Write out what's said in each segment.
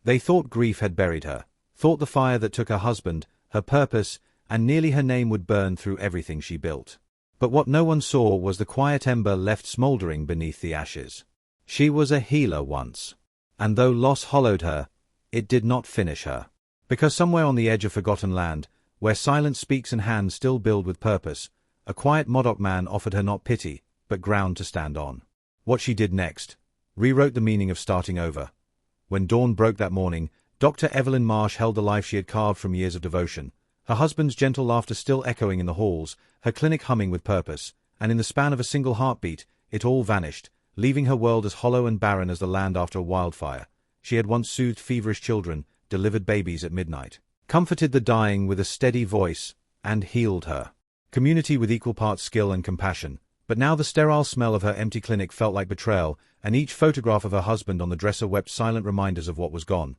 They thought grief had buried her, thought the fire that took her husband, her purpose, and nearly her name would burn through everything she built. But what no one saw was the quiet ember left smoldering beneath the ashes. She was a healer once. And though loss hollowed her, it did not finish her. Because somewhere on the edge of forgotten land, where silence speaks and hands still build with purpose, a quiet Modoc man offered her not pity, but ground to stand on. What she did next rewrote the meaning of starting over. When dawn broke that morning, Dr. Evelyn Marsh held the life she had carved from years of devotion, her husband's gentle laughter still echoing in the halls, her clinic humming with purpose, and in the span of a single heartbeat, it all vanished, leaving her world as hollow and barren as the land after a wildfire. She had once soothed feverish children, delivered babies at midnight, comforted the dying with a steady voice, and healed her community with equal parts skill and compassion. But now the sterile smell of her empty clinic felt like betrayal, and each photograph of her husband on the dresser wept silent reminders of what was gone.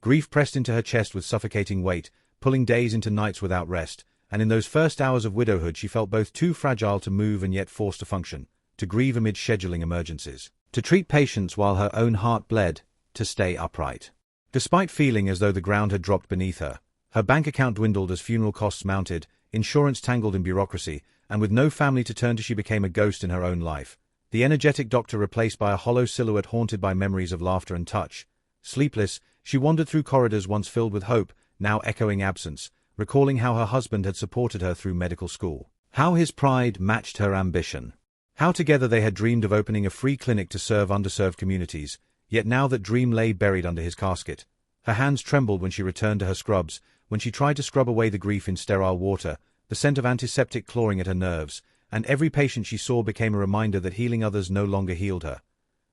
Grief pressed into her chest with suffocating weight, pulling days into nights without rest, and in those first hours of widowhood she felt both too fragile to move and yet forced to function, to grieve amid scheduling emergencies, to treat patients while her own heart bled, to stay upright. Despite feeling as though the ground had dropped beneath her, her bank account dwindled as funeral costs mounted, insurance tangled in bureaucracy, and with no family to turn to she became a ghost in her own life, the energetic doctor replaced by a hollow silhouette haunted by memories of laughter and touch. Sleepless, she wandered through corridors once filled with hope, now echoing absence, recalling how her husband had supported her through medical school, how his pride matched her ambition, how together they had dreamed of opening a free clinic to serve underserved communities, yet now that dream lay buried under his casket. Her hands trembled when she returned to her scrubs, when she tried to scrub away the grief in sterile water, the scent of antiseptic clawing at her nerves, and every patient she saw became a reminder that healing others no longer healed her.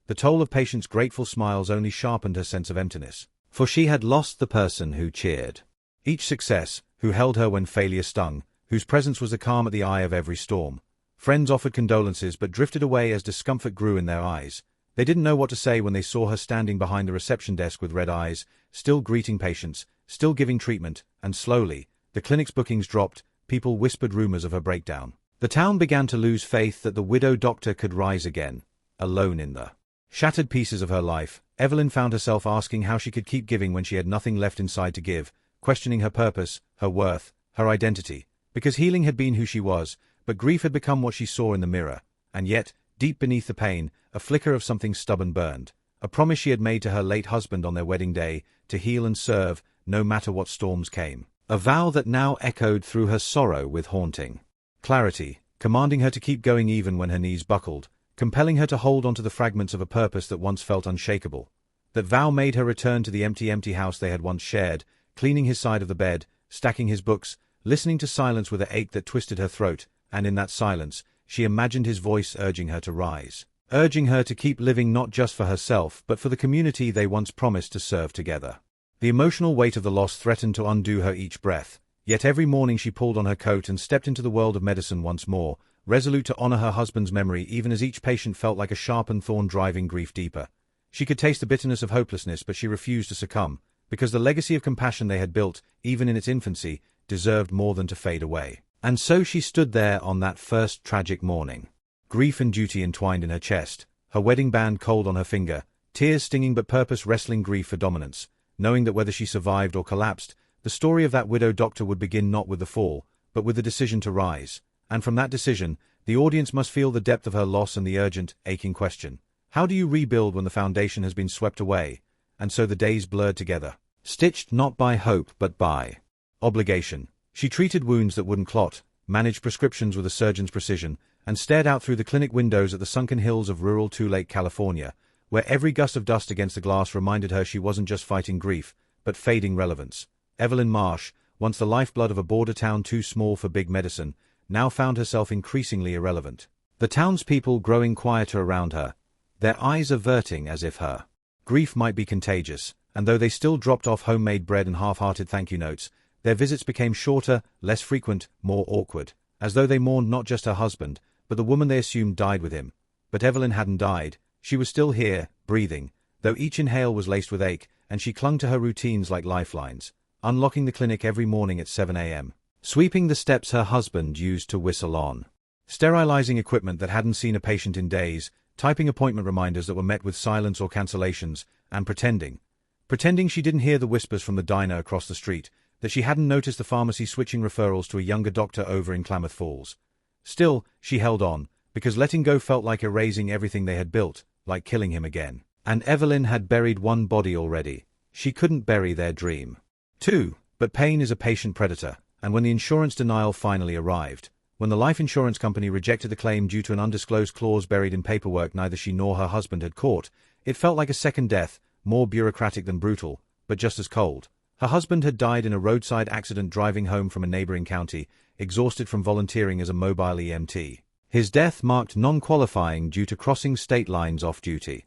The toll of patients' grateful smiles only sharpened her sense of emptiness, for she had lost the person who cheered each success, who held her when failure stung, whose presence was the calm at the eye of every storm. Friends offered condolences but drifted away as discomfort grew in their eyes. They didn't know what to say when they saw her standing behind the reception desk with red eyes, still greeting patients, still giving treatment, and slowly, the clinic's bookings dropped, people whispered rumors of her breakdown. The town began to lose faith that the widow doctor could rise again, alone in the shattered pieces of her life. Evelyn found herself asking how she could keep giving when she had nothing left inside to give, questioning her purpose, her worth, her identity, because healing had been who she was, but grief had become what she saw in the mirror, and yet, deep beneath the pain, a flicker of something stubborn burned, a promise she had made to her late husband on their wedding day, to heal and serve, no matter what storms came. A vow that now echoed through her sorrow with haunting clarity, commanding her to keep going even when her knees buckled, compelling her to hold onto the fragments of a purpose that once felt unshakable. That vow made her return to the empty house they had once shared, cleaning his side of the bed, stacking his books, listening to silence with an ache that twisted her throat, and in that silence, she imagined his voice urging her to rise, urging her to keep living not just for herself but for the community they once promised to serve together. The emotional weight of the loss threatened to undo her each breath, yet every morning she pulled on her coat and stepped into the world of medicine once more, resolute to honor her husband's memory even as each patient felt like a sharpened thorn driving grief deeper. She could taste the bitterness of hopelessness, but she refused to succumb, because the legacy of compassion they had built, even in its infancy, deserved more than to fade away. And so she stood there on that first tragic morning, grief and duty entwined in her chest, her wedding band cold on her finger, tears stinging but purpose wrestling grief for dominance, knowing that whether she survived or collapsed, the story of that widow doctor would begin not with the fall, but with the decision to rise. And from that decision, the audience must feel the depth of her loss and the urgent, aching question. How do you rebuild when the foundation has been swept away? And so the days blurred together, stitched not by hope but by obligation. She treated wounds that wouldn't clot, managed prescriptions with a surgeon's precision, and stared out through the clinic windows at the sunken hills of rural Lake, California, where every gust of dust against the glass reminded her she wasn't just fighting grief, but fading relevance. Evelyn Marsh, once the lifeblood of a border town too small for big medicine, now found herself increasingly irrelevant. The townspeople growing quieter around her, their eyes averting as if her grief might be contagious, and though they still dropped off homemade bread and half-hearted thank you notes, their visits became shorter, less frequent, more awkward, as though they mourned not just her husband, but the woman they assumed died with him. But Evelyn hadn't died. She was still here, breathing, though each inhale was laced with ache, and she clung to her routines like lifelines, unlocking the clinic every morning at 7 a.m., sweeping the steps her husband used to whistle on, sterilizing equipment that hadn't seen a patient in days, typing appointment reminders that were met with silence or cancellations, and pretending pretending she didn't hear the whispers from the diner across the street, that she hadn't noticed the pharmacy switching referrals to a younger doctor over in Klamath Falls. Still, she held on, because letting go felt like erasing everything they had built, like killing him again. And Evelyn had buried one body already. She couldn't bury their dream. 2. But pain is a patient predator, and when the insurance denial finally arrived, when the life insurance company rejected the claim due to an undisclosed clause buried in paperwork neither she nor her husband had caught, it felt like a second death, more bureaucratic than brutal, but just as cold. Her husband had died in a roadside accident driving home from a neighboring county, exhausted from volunteering as a mobile EMT. His death marked non-qualifying due to crossing state lines off-duty.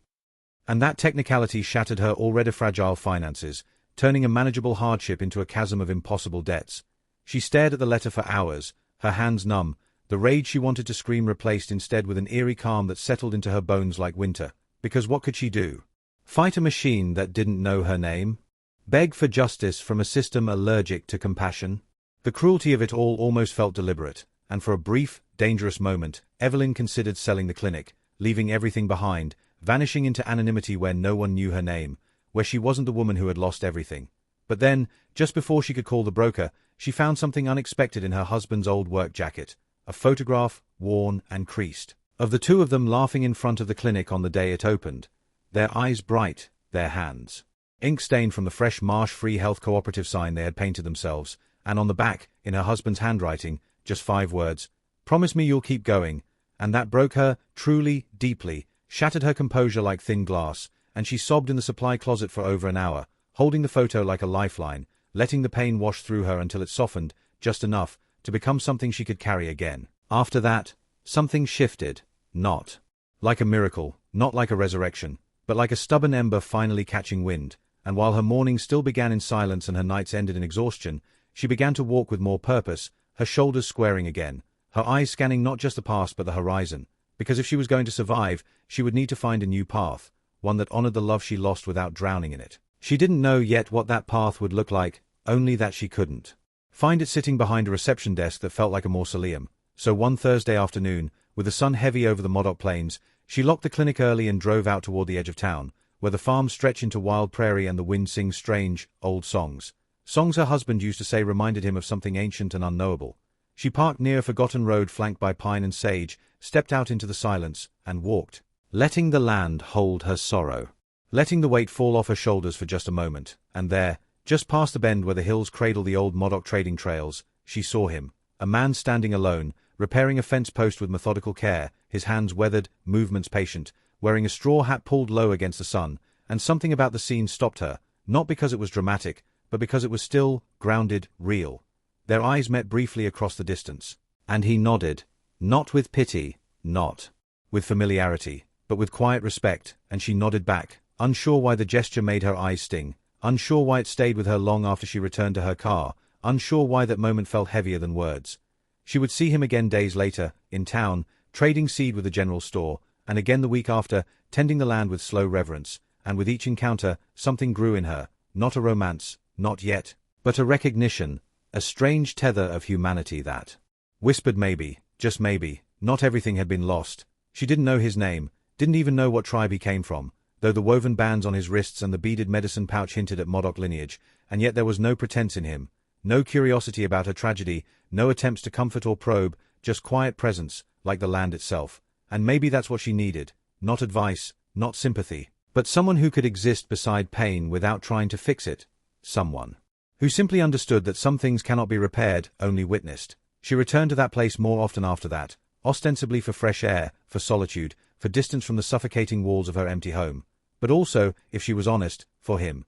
And that technicality shattered her already fragile finances, turning a manageable hardship into a chasm of impossible debts. She stared at the letter for hours, her hands numb, the rage she wanted to scream replaced instead with an eerie calm that settled into her bones like winter. Because what could she do? Fight a machine that didn't know her name? Beg for justice from a system allergic to compassion? The cruelty of it all almost felt deliberate, and for a brief, dangerous moment, Evelyn considered selling the clinic, leaving everything behind, vanishing into anonymity where no one knew her name, where she wasn't the woman who had lost everything. But then, just before she could call the broker, she found something unexpected in her husband's old work jacket, a photograph, worn and creased, of the two of them laughing in front of the clinic on the day it opened, their eyes bright, their hands ink-stained from the fresh Marsh Free Health Cooperative sign they had painted themselves, and on the back, in her husband's handwriting, just 5 words, "Promise me you'll keep going," and that broke her, truly, deeply, shattered her composure like thin glass, and she sobbed in the supply closet for over an hour, holding the photo like a lifeline, letting the pain wash through her until it softened, just enough, to become something she could carry again. After that, something shifted, not like a miracle, not like a resurrection, but like a stubborn ember finally catching wind, and while her mornings still began in silence and her nights ended in exhaustion, she began to walk with more purpose, her shoulders squaring again, her eyes scanning not just the past but the horizon, because if she was going to survive, she would need to find a new path, one that honored the love she lost without drowning in it. She didn't know yet what that path would look like, only that she couldn't find it sitting behind a reception desk that felt like a mausoleum. So one Thursday afternoon, with the sun heavy over the Modoc Plains, she locked the clinic early and drove out toward the edge of town, where the farms stretch into wild prairie and the wind sings strange, old songs. Songs her husband used to say reminded him of something ancient and unknowable. She parked near a forgotten road flanked by pine and sage, stepped out into the silence, and walked, letting the land hold her sorrow, letting the weight fall off her shoulders for just a moment, and there, just past the bend where the hills cradle the old Modoc trading trails, she saw him, a man standing alone, repairing a fence post with methodical care, his hands weathered, movements patient, wearing a straw hat pulled low against the sun, and something about the scene stopped her, not because it was dramatic, but because it was still, grounded, real. Their eyes met briefly across the distance, and he nodded, not with pity, not with familiarity, but with quiet respect, and she nodded back, unsure why the gesture made her eyes sting, unsure why it stayed with her long after she returned to her car, unsure why that moment felt heavier than words. She would see him again days later, in town, trading seed with the general store, and again the week after, tending the land with slow reverence, and with each encounter, something grew in her, not a romance, not yet, but a recognition, a strange tether of humanity that whispered maybe, just maybe, not everything had been lost. She didn't know his name, didn't even know what tribe he came from, though the woven bands on his wrists and the beaded medicine pouch hinted at Modoc lineage, and yet there was no pretense in him, no curiosity about her tragedy, no attempts to comfort or probe, just quiet presence, like the land itself. And maybe that's what she needed, not advice, not sympathy, but someone who could exist beside pain without trying to fix it, someone who simply understood that some things cannot be repaired, only witnessed. She returned to that place more often after that, ostensibly for fresh air, for solitude, for distance from the suffocating walls of her empty home, but also, if she was honest, for him.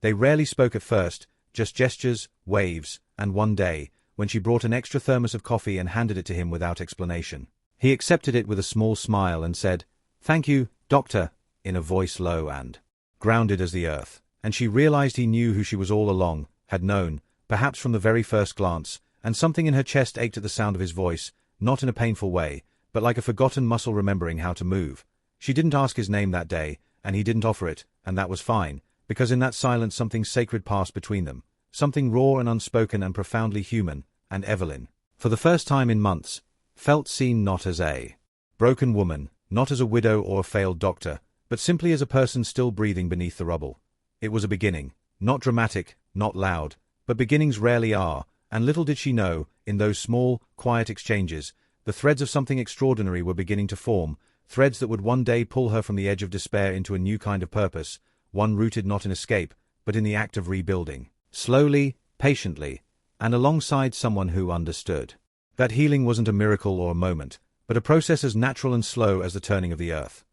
They rarely spoke at first, just gestures, waves, and one day, when she brought an extra thermos of coffee and handed it to him without explanation, he accepted it with a small smile and said, "Thank you, doctor," in a voice low and grounded as the earth, and she realized he knew who she was all along, had known, perhaps from the very first glance, and something in her chest ached at the sound of his voice, not in a painful way, but like a forgotten muscle remembering how to move. She didn't ask his name that day, and he didn't offer it, and that was fine, because in that silence something sacred passed between them, something raw and unspoken and profoundly human, and Evelyn, for the first time in months, felt seen not as a broken woman, not as a widow or a failed doctor, but simply as a person still breathing beneath the rubble. It was a beginning. Not dramatic, not loud, but beginnings rarely are, and little did she know, in those small, quiet exchanges, the threads of something extraordinary were beginning to form, threads that would one day pull her from the edge of despair into a new kind of purpose, one rooted not in escape, but in the act of rebuilding. Slowly, patiently, and alongside someone who understood. That healing wasn't a miracle or a moment, but a process as natural and slow as the turning of the earth.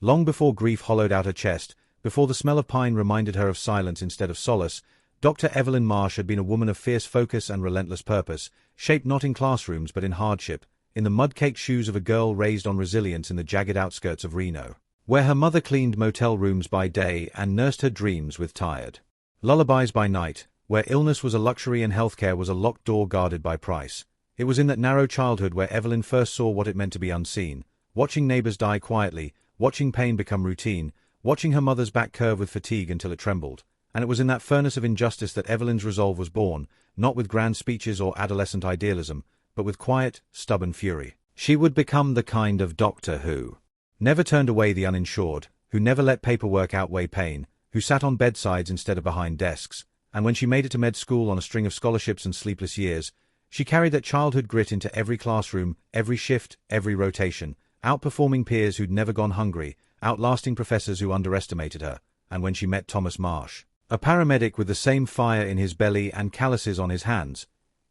Long before grief hollowed out her chest, before the smell of pine reminded her of silence instead of solace, Dr. Evelyn Marsh had been a woman of fierce focus and relentless purpose, shaped not in classrooms but in hardship, in the mud-caked shoes of a girl raised on resilience in the jagged outskirts of Reno, where her mother cleaned motel rooms by day and nursed her dreams with tired lullabies by night, where illness was a luxury and healthcare was a locked door guarded by price. It was in that narrow childhood where Evelyn first saw what it meant to be unseen, watching neighbors die quietly, watching pain become routine, watching her mother's back curve with fatigue until it trembled. And it was in that furnace of injustice that Evelyn's resolve was born, not with grand speeches or adolescent idealism, but with quiet, stubborn fury. She would become the kind of doctor who never turned away the uninsured, who never let paperwork outweigh pain, who sat on bedsides instead of behind desks, and when she made it to med school on a string of scholarships and sleepless years, she carried that childhood grit into every classroom, every shift, every rotation, outperforming peers who'd never gone hungry, outlasting professors who underestimated her. And when she met Thomas Marsh, a paramedic with the same fire in his belly and calluses on his hands,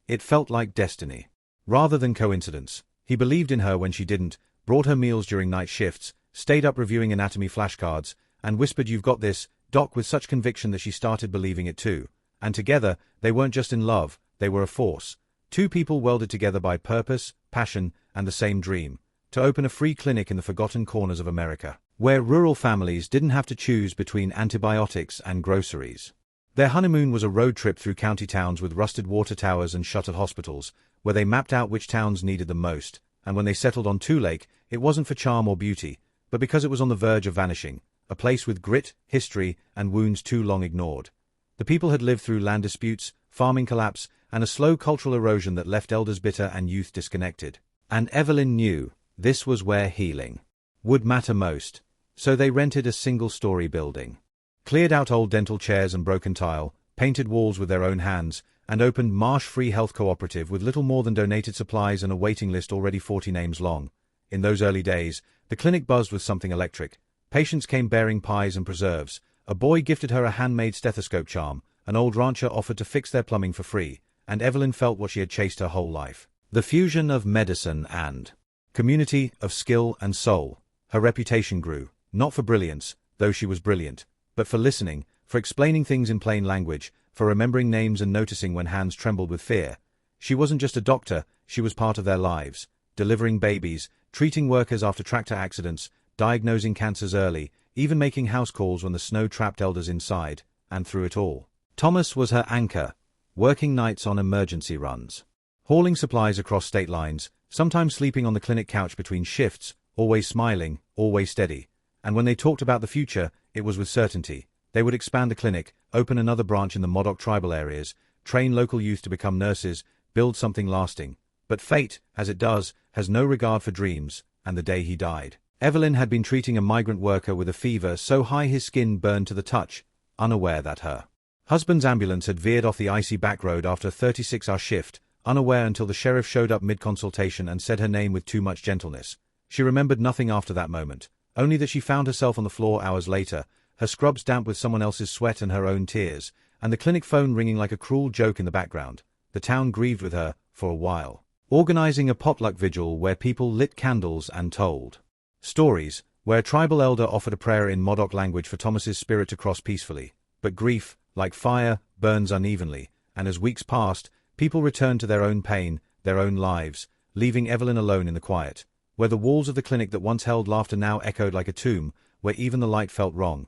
it felt like destiny, rather than coincidence. He believed in her when she didn't, brought her meals during night shifts, stayed up reviewing anatomy flashcards, and whispered, "You've got this, Doc," with such conviction that she started believing it too. And together, they weren't just in love, they were a force. Two people welded together by purpose, passion, and the same dream, to open a free clinic in the forgotten corners of America, where rural families didn't have to choose between antibiotics and groceries. Their honeymoon was a road trip through county towns with rusted water towers and shuttered hospitals, where they mapped out which towns needed them most, and when they settled on Two Lake, it wasn't for charm or beauty, but because it was on the verge of vanishing, a place with grit, history, and wounds too long ignored. The people had lived through land disputes, farming collapse, and a slow cultural erosion that left elders bitter and youth disconnected. And Evelyn knew this was where healing would matter most, so they rented a single-story building, cleared out old dental chairs and broken tile, painted walls with their own hands, and opened Marsh Free Health Cooperative with little more than donated supplies and a waiting list already 40 names long. In those early days, the clinic buzzed with something electric. Patients came bearing pies and preserves. A boy gifted her a handmade stethoscope charm. An old rancher offered to fix their plumbing for free, and Evelyn felt what she had chased her whole life. The fusion of medicine and community, of skill and soul. Her reputation grew, not for brilliance, though she was brilliant, but for listening, for explaining things in plain language, for remembering names and noticing when hands trembled with fear. She wasn't just a doctor, she was part of their lives, delivering babies, treating workers after tractor accidents, diagnosing cancers early, even making house calls when the snow trapped elders inside, and through it all, Thomas was her anchor, working nights on emergency runs, hauling supplies across state lines, sometimes sleeping on the clinic couch between shifts, always smiling, always steady. And when they talked about the future, it was with certainty. They would expand the clinic, open another branch in the Modoc tribal areas, train local youth to become nurses, build something lasting. But fate, as it does, has no regard for dreams, and the day he died, Evelyn had been treating a migrant worker with a fever so high his skin burned to the touch, unaware that her husband's ambulance had veered off the icy back road after a 36-hour shift, unaware until the sheriff showed up mid-consultation and said her name with too much gentleness. She remembered nothing after that moment, only that she found herself on the floor hours later, her scrubs damp with someone else's sweat and her own tears, and the clinic phone ringing like a cruel joke in the background. The town grieved with her, for a while, organizing a potluck vigil where people lit candles and told stories, where a tribal elder offered a prayer in Modoc language for Thomas's spirit to cross peacefully. But grief, like fire, burns unevenly, and as weeks passed, people returned to their own pain, their own lives, leaving Evelyn alone in the quiet, where the walls of the clinic that once held laughter now echoed like a tomb, where even the light felt wrong.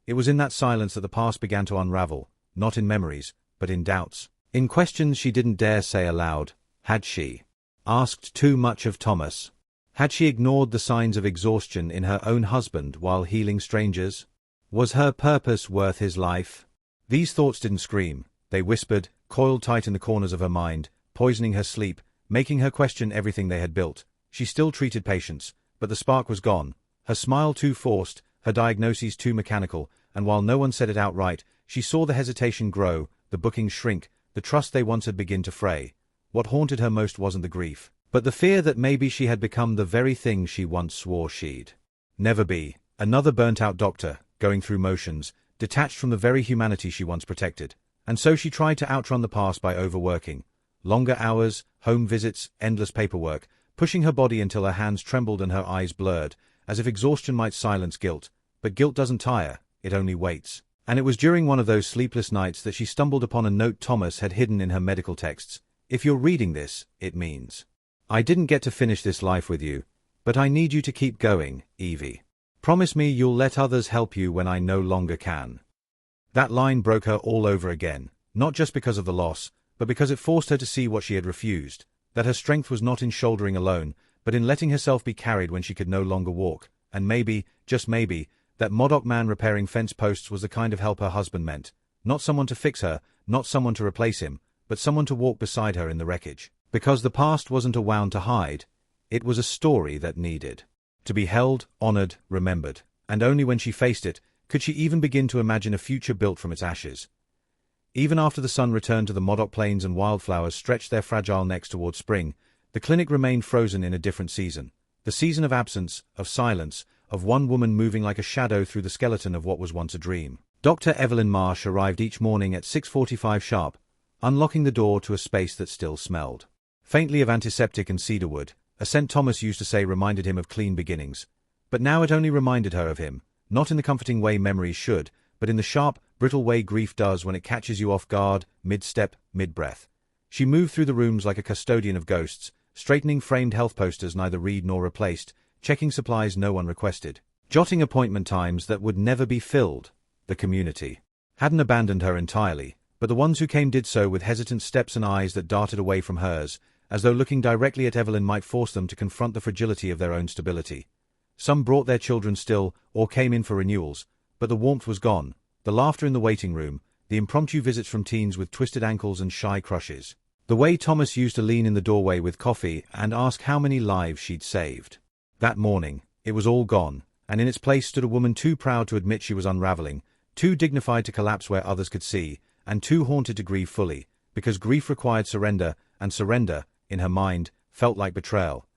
It was in that silence that the past began to unravel, not in memories, but in doubts, in questions she didn't dare say aloud. Had she asked too much of Thomas? Had she ignored the signs of exhaustion in her own husband while healing strangers? Was her purpose worth his life? These thoughts didn't scream. They whispered, coiled tight in the corners of her mind, poisoning her sleep, making her question everything they had built. She still treated patients, but the spark was gone, her smile too forced, her diagnoses too mechanical, and while no one said it outright, she saw the hesitation grow, the bookings shrink, the trust they once had begin to fray. What haunted her most wasn't the grief, but the fear that maybe she had become the very thing she once swore she'd never be. Another burnt-out doctor, going through motions, detached from the very humanity she once protected. And so she tried to outrun the past by overworking. Longer hours, home visits, endless paperwork, pushing her body until her hands trembled and her eyes blurred, as if exhaustion might silence guilt. But guilt doesn't tire, it only waits. And it was during one of those sleepless nights that she stumbled upon a note Thomas had hidden in her medical texts. If you're reading this, it means, I didn't get to finish this life with you, but I need you to keep going, Evie. Promise me you'll let others help you when I no longer can. That line broke her all over again, not just because of the loss, but because it forced her to see what she had refused, that her strength was not in shouldering alone, but in letting herself be carried when she could no longer walk, and maybe, just maybe, that Modoc Man repairing fence posts was the kind of help her husband meant, not someone to fix her, not someone to replace him, but someone to walk beside her in the wreckage. Because the past wasn't a wound to hide, it was a story that needed to be held, honored, remembered, and only when she faced it could she even begin to imagine a future built from its ashes. Even after the sun returned to the Modoc plains and wildflowers stretched their fragile necks toward spring, the clinic remained frozen in a different season. The season of absence, of silence, of one woman moving like a shadow through the skeleton of what was once a dream. Dr. Evelyn Marsh arrived each morning at 6:45 sharp, unlocking the door to a space that still smelled faintly of antiseptic and cedarwood, a scent Thomas used to say reminded him of clean beginnings. But now it only reminded her of him, not in the comforting way memories should, but in the sharp, brittle way grief does when it catches you off guard, mid-step, mid-breath. She moved through the rooms like a custodian of ghosts, straightening framed health posters neither read nor replaced, checking supplies no one requested, jotting appointment times that would never be filled. The community hadn't abandoned her entirely, but the ones who came did so with hesitant steps and eyes that darted away from hers, as though looking directly at Evelyn might force them to confront the fragility of their own stability. Some brought their children still, or came in for renewals, but the warmth was gone, the laughter in the waiting room, the impromptu visits from teens with twisted ankles and shy crushes. The way Thomas used to lean in the doorway with coffee and ask how many lives she'd saved. That morning, it was all gone, and in its place stood a woman too proud to admit she was unraveling, too dignified to collapse where others could see, and too haunted to grieve fully, because grief required surrender, and surrender, in her mind, felt like betrayal.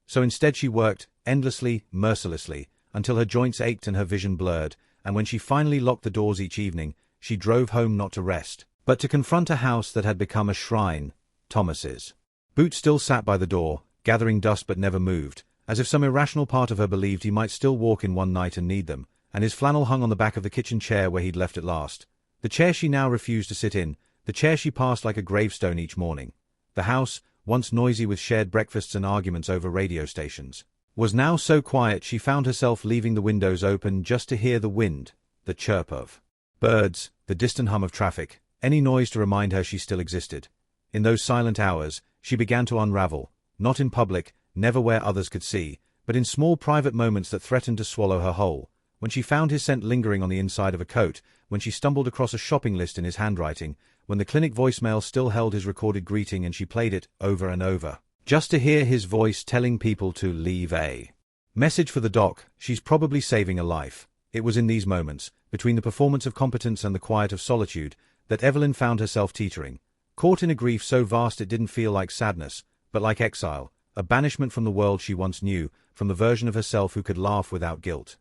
So instead she worked, endlessly, mercilessly, until her joints ached and her vision blurred, and when she finally locked the doors each evening, she drove home not to rest, but to confront a house that had become a shrine, Thomas's. Boot still sat by the door, gathering dust but never moved, as if some irrational part of her believed he might still walk in one night and need them, and his flannel hung on the back of the kitchen chair where he'd left it last. The chair she now refused to sit in, the chair she passed like a gravestone each morning. The house, once noisy with shared breakfasts and arguments over radio stations, was now so quiet she found herself leaving the windows open just to hear the wind, the chirp of birds, the distant hum of traffic, any noise to remind her she still existed. In those silent hours, she began to unravel, not in public, never where others could see, but in small private moments that threatened to swallow her whole. When she found his scent lingering on the inside of a coat, when she stumbled across a shopping list in his handwriting, when the clinic voicemail still held his recorded greeting and she played it over and over, just to hear his voice telling people to leave a message for the doc, she's probably saving a life. It was in these moments, between the performance of competence and the quiet of solitude, that Evelyn found herself teetering, caught in a grief so vast it didn't feel like sadness, but like exile, a banishment from the world she once knew, from the version of herself who could laugh without guilt,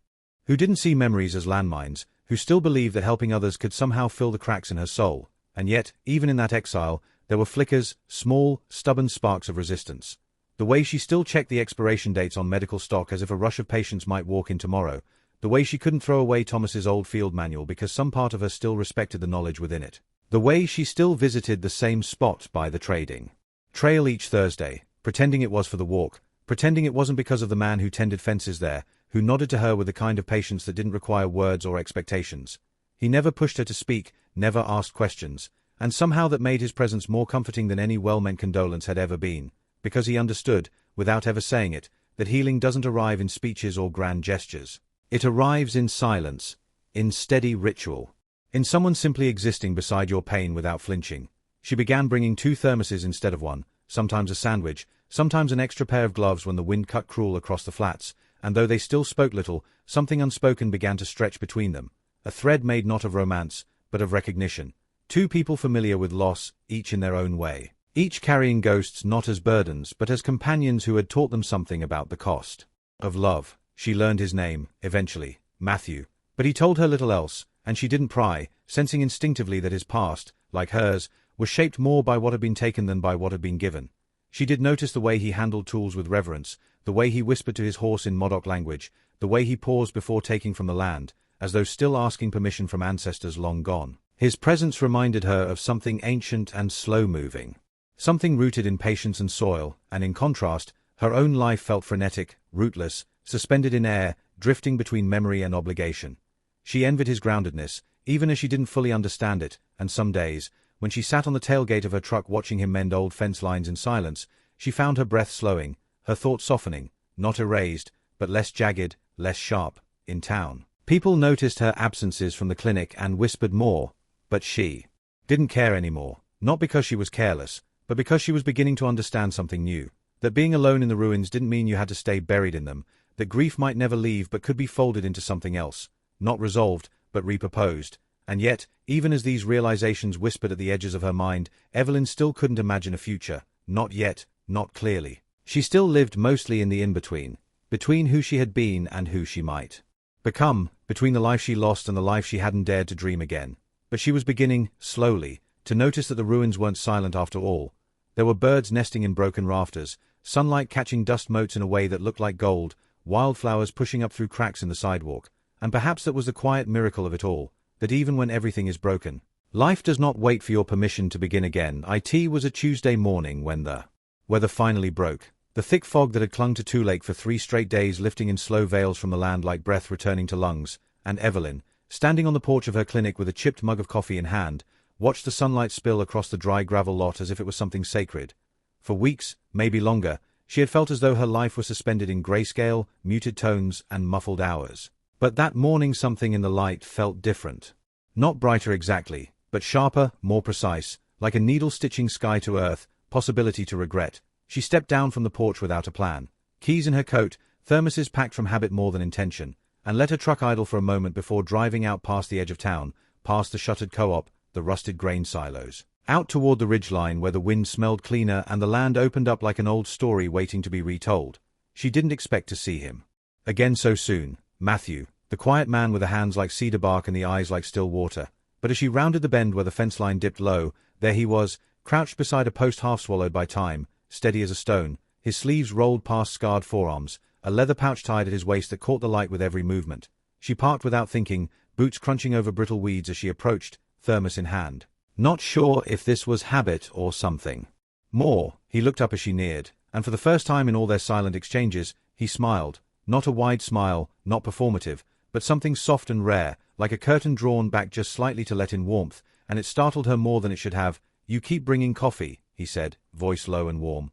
who didn't see memories as landmines, who still believed that helping others could somehow fill the cracks in her soul. And yet, even in that exile, there were flickers, small, stubborn sparks of resistance. The way she still checked the expiration dates on medical stock as if a rush of patients might walk in tomorrow. The way she couldn't throw away Thomas's old field manual because some part of her still respected the knowledge within it. The way she still visited the same spot by the trading trail each Thursday, pretending it was for the walk, pretending it wasn't because of the man who tended fences there, who nodded to her with the kind of patience that didn't require words or expectations. He never pushed her to speak, never asked questions, and somehow that made his presence more comforting than any well-meant condolence had ever been, because he understood, without ever saying it, that healing doesn't arrive in speeches or grand gestures. It arrives in silence, in steady ritual, in someone simply existing beside your pain without flinching. She began bringing 2 thermoses instead of one, sometimes a sandwich, sometimes an extra pair of gloves when the wind cut cruel across the flats, and though they still spoke little, something unspoken began to stretch between them. a thread made not of romance, but of recognition. Two people familiar with loss, each in their own way. Each carrying ghosts not as burdens but as companions who had taught them something about the cost of love. She learned his name, eventually, Matthew. But he told her little else, and she didn't pry, sensing instinctively that his past, like hers, was shaped more by what had been taken than by what had been given. She did notice the way he handled tools with reverence, the way he whispered to his horse in Modoc language, the way he paused before taking from the land, as though still asking permission from ancestors long gone. His presence reminded her of something ancient and slow-moving. Something rooted in patience and soil, and in contrast, her own life felt frenetic, rootless, suspended in air, drifting between memory and obligation. She envied his groundedness, even as she didn't fully understand it, and some days, when she sat on the tailgate of her truck watching him mend old fence lines in silence, she found her breath slowing, her thoughts softening, not erased, but less jagged, less sharp, in town. People noticed her absences from the clinic and whispered more, but she didn't care anymore, not because she was careless, but because she was beginning to understand something new, that being alone in the ruins didn't mean you had to stay buried in them, that grief might never leave but could be folded into something else, not resolved, but repurposed. And yet, even as these realizations whispered at the edges of her mind, Evelyn still couldn't imagine a future, not yet, not clearly. She still lived mostly in the in-between, between who she had been and who she might become, between the life she lost and the life she hadn't dared to dream again. But she was beginning, slowly, to notice that the ruins weren't silent after all. There were birds nesting in broken rafters, sunlight catching dust motes in a way that looked like gold, wildflowers pushing up through cracks in the sidewalk, and perhaps that was the quiet miracle of it all, that even when everything is broken, life does not wait for your permission to begin again. It was a Tuesday morning when the weather finally broke. The thick fog that had clung to Two Lake for 3 straight days lifting in slow veils from the land like breath returning to lungs, and Evelyn, standing on the porch of her clinic with a chipped mug of coffee in hand, watched the sunlight spill across the dry gravel lot as if it was something sacred. For weeks, maybe longer, she had felt as though her life was suspended in grayscale, muted tones, and muffled hours. But that morning something in the light felt different. Not brighter exactly, but sharper, more precise, like a needle stitching sky to earth, possibility to regret. She stepped down from the porch without a plan, keys in her coat, thermoses packed from habit more than intention, and let her truck idle for a moment before driving out past the edge of town, past the shuttered co-op, the rusted grain silos, out toward the ridgeline where the wind smelled cleaner and the land opened up like an old story waiting to be retold. She didn't expect to see him again so soon. Matthew, the quiet man with the hands like cedar bark and the eyes like still water. But as she rounded the bend where the fence line dipped low, there he was, crouched beside a post half swallowed by time, steady as a stone, his sleeves rolled past scarred forearms, a leather pouch tied at his waist that caught the light with every movement. She parked without thinking, boots crunching over brittle weeds as she approached, thermos in hand. Not sure if this was habit or something more. He looked up as she neared, and for the first time in all their silent exchanges, he smiled. Not a wide smile, not performative, but something soft and rare, like a curtain drawn back just slightly to let in warmth, and it startled her more than it should have. "You keep bringing coffee," he said, voice low and warm.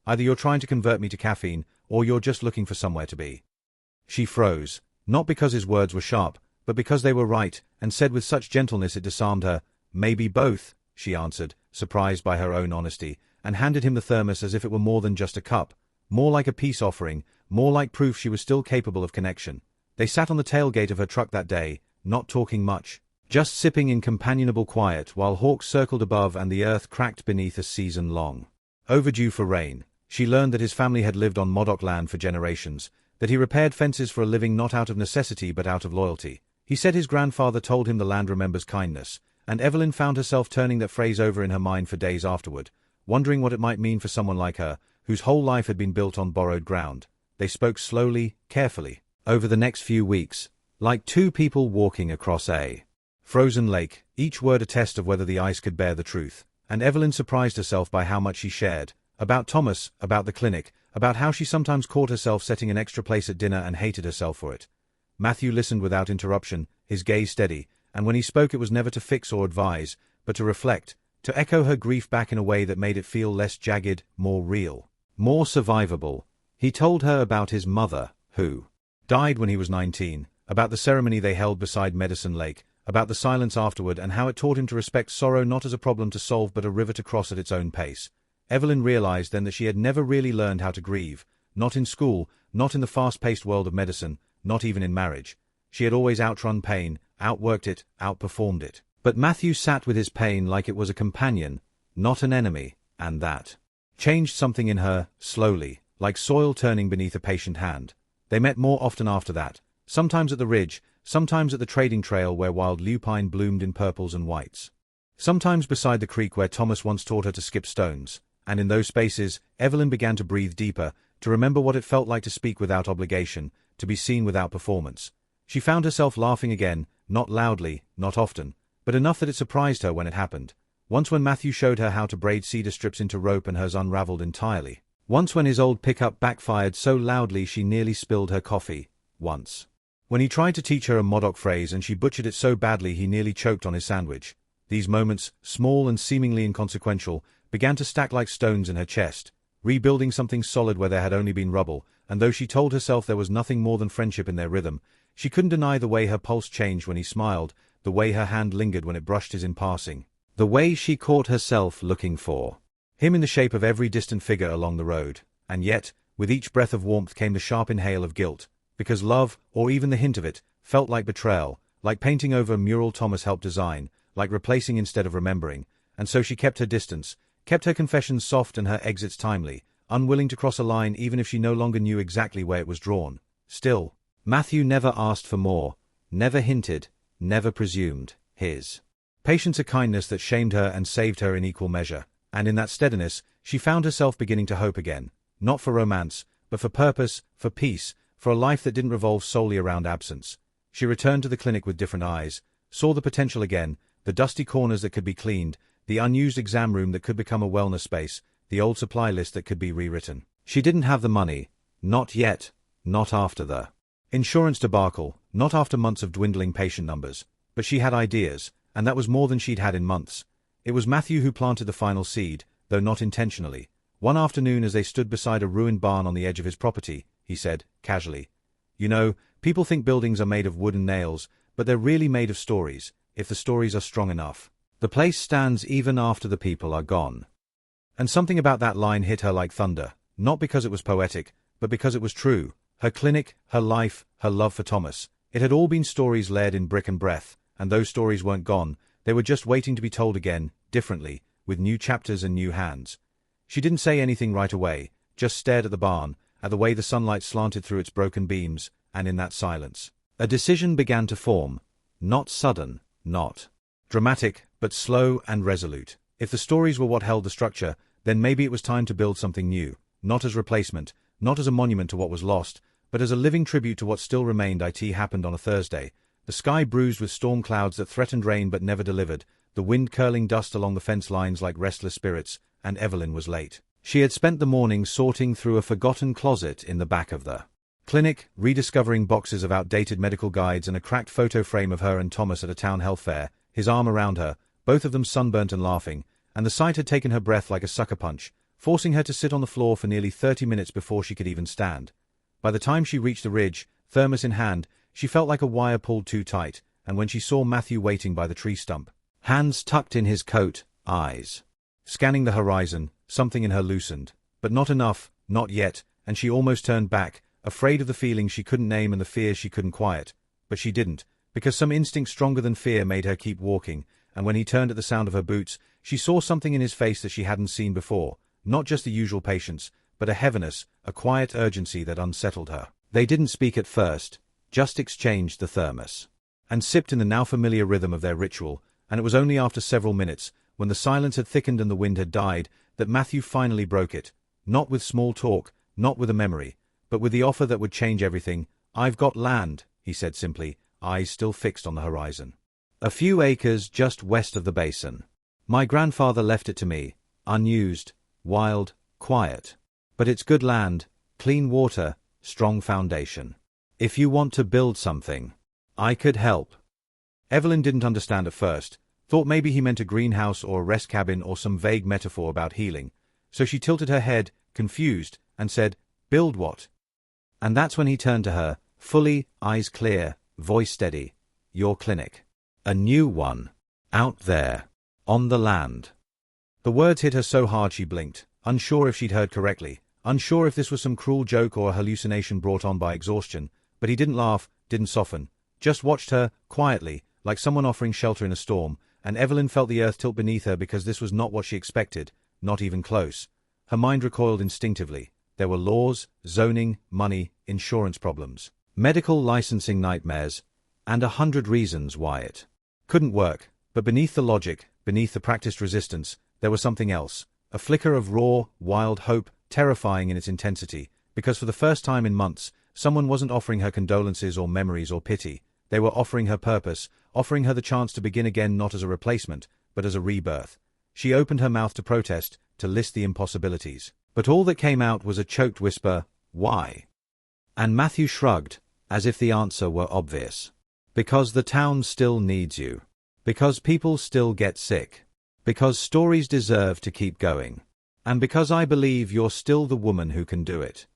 "Either you're trying to convert me to caffeine, or you're just looking for somewhere to be." She froze, not because his words were sharp, but because they were right, and said with such gentleness it disarmed her. "Maybe both," she answered, surprised by her own honesty, and handed him the thermos as if it were more than just a cup, more like a peace offering, more like proof she was still capable of connection. They sat on the tailgate of her truck that day, not talking much, just sipping in companionable quiet while hawks circled above and the earth cracked beneath a season-long overdue for rain. She learned that his family had lived on Modoc land for generations, that he repaired fences for a living not out of necessity but out of loyalty. He said his grandfather told him the land remembers kindness, and Evelyn found herself turning that phrase over in her mind for days afterward, wondering what it might mean for someone like her, whose whole life had been built on borrowed ground. They spoke slowly, carefully, over the next few weeks, like two people walking across a frozen lake, each word a test of whether the ice could bear the truth. And Evelyn surprised herself by how much she shared. About Thomas, about the clinic, about how she sometimes caught herself setting an extra place at dinner and hated herself for it. Matthew listened without interruption, his gaze steady, and when he spoke it was never to fix or advise, but to reflect, to echo her grief back in a way that made it feel less jagged, more real, more survivable. He told her about his mother, who died when he was 19, about the ceremony they held beside Medicine Lake, about the silence afterward and how it taught him to respect sorrow not as a problem to solve but a river to cross at its own pace. Evelyn realized then that she had never really learned how to grieve, not in school, not in the fast-paced world of medicine, not even in marriage. She had always outrun pain, outworked it, outperformed it. But Matthew sat with his pain like it was a companion, not an enemy, and that changed something in her, slowly, like soil turning beneath a patient hand. They met more often after that, sometimes at the ridge, sometimes at the trading trail where wild lupine bloomed in purples and whites. Sometimes beside the creek where Thomas once taught her to skip stones, and in those spaces, Evelyn began to breathe deeper, to remember what it felt like to speak without obligation, to be seen without performance. She found herself laughing again, not loudly, not often, but enough that it surprised her when it happened. Once when Matthew showed her how to braid cedar strips into rope and hers unraveled entirely. Once when his old pickup backfired so loudly she nearly spilled her coffee. Once when he tried to teach her a Modoc phrase and she butchered it so badly he nearly choked on his sandwich. These moments, small and seemingly inconsequential, began to stack like stones in her chest, rebuilding something solid where there had only been rubble, and though she told herself there was nothing more than friendship in their rhythm, she couldn't deny the way her pulse changed when he smiled, the way her hand lingered when it brushed his in passing, the way she caught herself looking for him in the shape of every distant figure along the road. And yet, with each breath of warmth came the sharp inhale of guilt, because love, or even the hint of it, felt like betrayal, like painting over a mural Thomas helped design, like replacing instead of remembering, and so she kept her distance, kept her confessions soft and her exits timely, unwilling to cross a line even if she no longer knew exactly where it was drawn. Still, Matthew never asked for more, never hinted, never presumed. His patience a kindness that shamed her and saved her in equal measure, and in that steadiness, she found herself beginning to hope again, not for romance, but for purpose, for peace, for a life that didn't revolve solely around absence. She returned to the clinic with different eyes, saw the potential again, the dusty corners that could be cleaned, the unused exam room that could become a wellness space, the old supply list that could be rewritten. She didn't have the money. Not yet. Not after the insurance debacle, not after months of dwindling patient numbers. But she had ideas, and that was more than she'd had in months. It was Matthew who planted the final seed, though not intentionally. One afternoon as they stood beside a ruined barn on the edge of his property, he said, casually, "You know, people think buildings are made of wood and nails, but they're really made of stories, if the stories are strong enough. The place stands even after the people are gone." And something about that line hit her like thunder, not because it was poetic, but because it was true. Her clinic, her life, her love for Thomas, it had all been stories layered in brick and breath, and those stories weren't gone, they were just waiting to be told again, differently, with new chapters and new hands. She didn't say anything right away, just stared at the barn, at the way the sunlight slanted through its broken beams, and in that silence, a decision began to form. Not sudden, not dramatic, but slow and resolute. If the stories were what held the structure, then maybe it was time to build something new, not as replacement, not as a monument to what was lost, but as a living tribute to what still remained. It happened on a Thursday. The sky bruised with storm clouds that threatened rain but never delivered, the wind curling dust along the fence lines like restless spirits, and Evelyn was late. She had spent the morning sorting through a forgotten closet in the back of the clinic, rediscovering boxes of outdated medical guides and a cracked photo frame of her and Thomas at a town health fair, his arm around her, both of them sunburnt and laughing, and the sight had taken her breath like a sucker punch, forcing her to sit on the floor for nearly 30 minutes before she could even stand. By the time she reached the ridge, thermos in hand, she felt like a wire pulled too tight, and when she saw Matthew waiting by the tree stump, hands tucked in his coat, eyes scanning the horizon, something in her loosened. But not enough, not yet, and she almost turned back, afraid of the feeling she couldn't name and the fear she couldn't quiet. But she didn't, because some instinct stronger than fear made her keep walking, and when he turned at the sound of her boots, she saw something in his face that she hadn't seen before, not just the usual patience, but a heaviness, a quiet urgency that unsettled her. They didn't speak at first, just exchanged the thermos, and sipped in the now familiar rhythm of their ritual, and it was only after several minutes, when the silence had thickened and the wind had died, that Matthew finally broke it, not with small talk, not with a memory, but with the offer that would change everything. "I've got land," he said simply, eyes still fixed on the horizon. "A few acres just west of the basin. My grandfather left it to me, unused, wild, quiet. But it's good land, clean water, strong foundation. If you want to build something, I could help." Evelyn didn't understand at first, thought maybe he meant a greenhouse or a rest cabin or some vague metaphor about healing, so she tilted her head, confused, and said, "Build what?" And that's when he turned to her, fully, eyes clear, voice steady. "Your clinic. A new one. Out there. On the land." The words hit her so hard she blinked, unsure if she'd heard correctly, unsure if this was some cruel joke or a hallucination brought on by exhaustion, but he didn't laugh, didn't soften, just watched her, quietly, like someone offering shelter in a storm, and Evelyn felt the earth tilt beneath her because this was not what she expected, not even close. Her mind recoiled instinctively. There were laws, zoning, money, insurance problems, medical licensing nightmares, and 100 reasons why it couldn't work. But beneath the logic, beneath the practiced resistance, there was something else, a flicker of raw, wild hope, terrifying in its intensity, because for the first time in months, someone wasn't offering her condolences or memories or pity. They were offering her purpose, offering her the chance to begin again, not as a replacement, but as a rebirth. She opened her mouth to protest, to list the impossibilities. But all that came out was a choked whisper, "Why?" And Matthew shrugged, as if the answer were obvious. Because the town still needs you. Because people still get sick. Because stories deserve to keep going. And because I believe you're still the woman who can do it.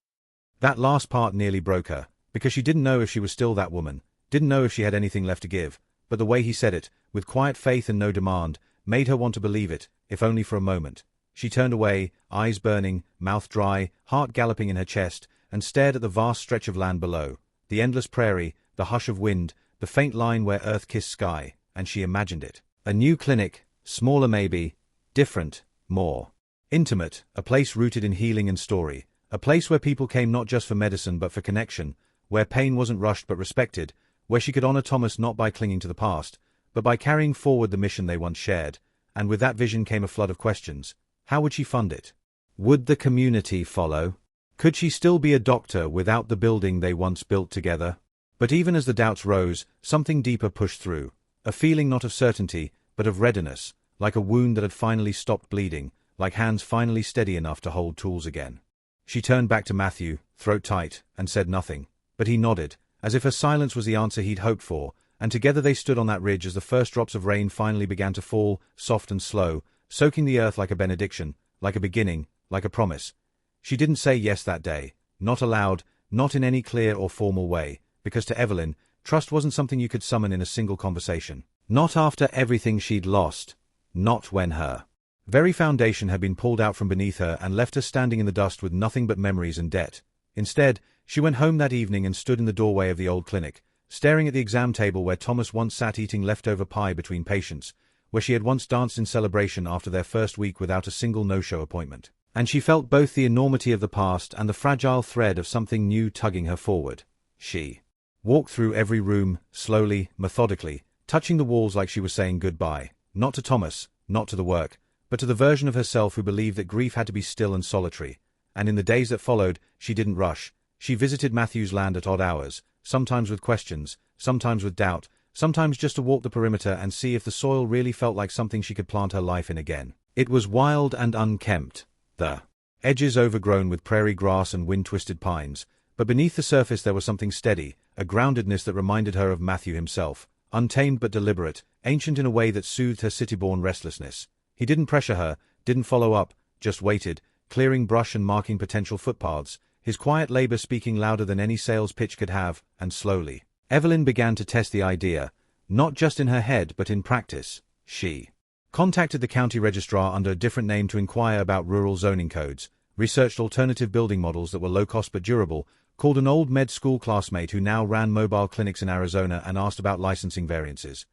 That last part nearly broke her, because she didn't know if she was still that woman, didn't know if she had anything left to give, but the way he said it, with quiet faith and no demand, made her want to believe it, if only for a moment. She turned away, eyes burning, mouth dry, heart galloping in her chest, and stared at the vast stretch of land below, the endless prairie, the hush of wind, the faint line where earth kissed sky, and she imagined it. A new clinic, smaller maybe, different, more intimate, a place rooted in healing and story, a place where people came not just for medicine but for connection, where pain wasn't rushed but respected, where she could honor Thomas not by clinging to the past, but by carrying forward the mission they once shared. And with that vision came a flood of questions. How would she fund it? Would the community follow? Could she still be a doctor without the building they once built together? But even as the doubts rose, something deeper pushed through, a feeling not of certainty, but of readiness, like a wound that had finally stopped bleeding, like hands finally steady enough to hold tools again. She turned back to Matthew, throat tight, and said nothing, but he nodded, as if her silence was the answer he'd hoped for, and together they stood on that ridge as the first drops of rain finally began to fall, soft and slow, soaking the earth like a benediction, like a beginning, like a promise. She didn't say yes that day, not aloud, not in any clear or formal way, because to Evelyn, trust wasn't something you could summon in a single conversation. Not after everything she'd lost, not when her very foundation had been pulled out from beneath her and left her standing in the dust with nothing but memories and debt. Instead, she went home that evening and stood in the doorway of the old clinic, staring at the exam table where Thomas once sat eating leftover pie between patients, where she had once danced in celebration after their first week without a single no-show appointment. And she felt both the enormity of the past and the fragile thread of something new tugging her forward. She walked through every room, slowly, methodically, touching the walls like she was saying goodbye, not to Thomas, not to the work, but to the version of herself who believed that grief had to be still and solitary. And in the days that followed, she didn't rush. She visited Matthew's land at odd hours, sometimes with questions, sometimes with doubt, sometimes just to walk the perimeter and see if the soil really felt like something she could plant her life in again. It was wild and unkempt, the edges overgrown with prairie grass and wind-twisted pines, but beneath the surface there was something steady, a groundedness that reminded her of Matthew himself, untamed but deliberate, ancient in a way that soothed her city-born restlessness. He didn't pressure her, didn't follow up, just waited, clearing brush and marking potential footpaths, his quiet labor speaking louder than any sales pitch could have, and slowly Evelyn began to test the idea, not just in her head but in practice. She contacted the county registrar under a different name to inquire about rural zoning codes, researched alternative building models that were low-cost but durable, called an old med school classmate who now ran mobile clinics in Arizona and asked about licensing variances.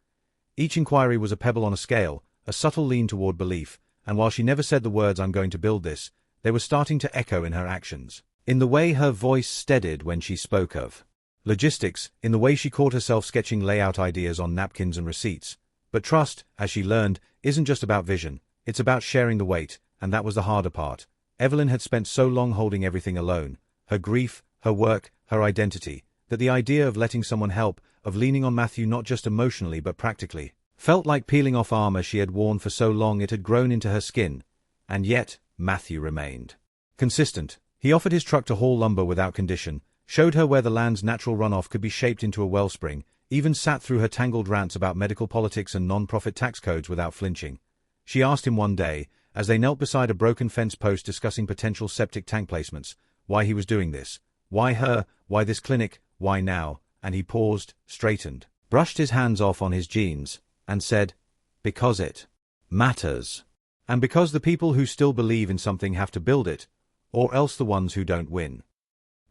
Each inquiry was a pebble on a scale, a subtle lean toward belief, and while she never said the words "I'm going to build this," they were starting to echo in her actions. In the way her voice steadied when she spoke of logistics, in the way she caught herself sketching layout ideas on napkins and receipts. But trust, as she learned, isn't just about vision, it's about sharing the weight, and that was the harder part. Evelyn had spent so long holding everything alone, her grief, her work, her identity, that the idea of letting someone help, of leaning on Matthew not just emotionally but practically, felt like peeling off armor she had worn for so long it had grown into her skin. And yet, Matthew remained consistent. He offered his truck to haul lumber without condition, showed her where the land's natural runoff could be shaped into a wellspring, even sat through her tangled rants about medical politics and non-profit tax codes without flinching. She asked him one day, as they knelt beside a broken fence post discussing potential septic tank placements, why he was doing this. Why her, why this clinic, why now? And he paused, straightened, brushed his hands off on his jeans, and said, "Because it matters. And because the people who still believe in something have to build it, or else the ones who don't win."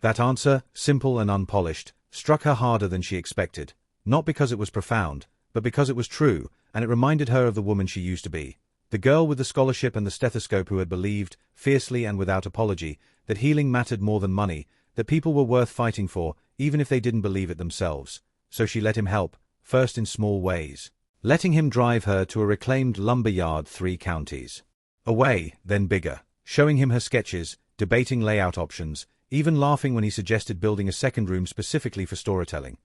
That answer, simple and unpolished, struck her harder than she expected, not because it was profound, but because it was true, and it reminded her of the woman she used to be. The girl with the scholarship and the stethoscope who had believed, fiercely and without apology, that healing mattered more than money, that people were worth fighting for, even if they didn't believe it themselves. So she let him help, first in small ways. Letting him drive her to a reclaimed lumber yard 3 counties away, then bigger. Showing him her sketches, debating layout options, even laughing when he suggested building a second room specifically for storytelling.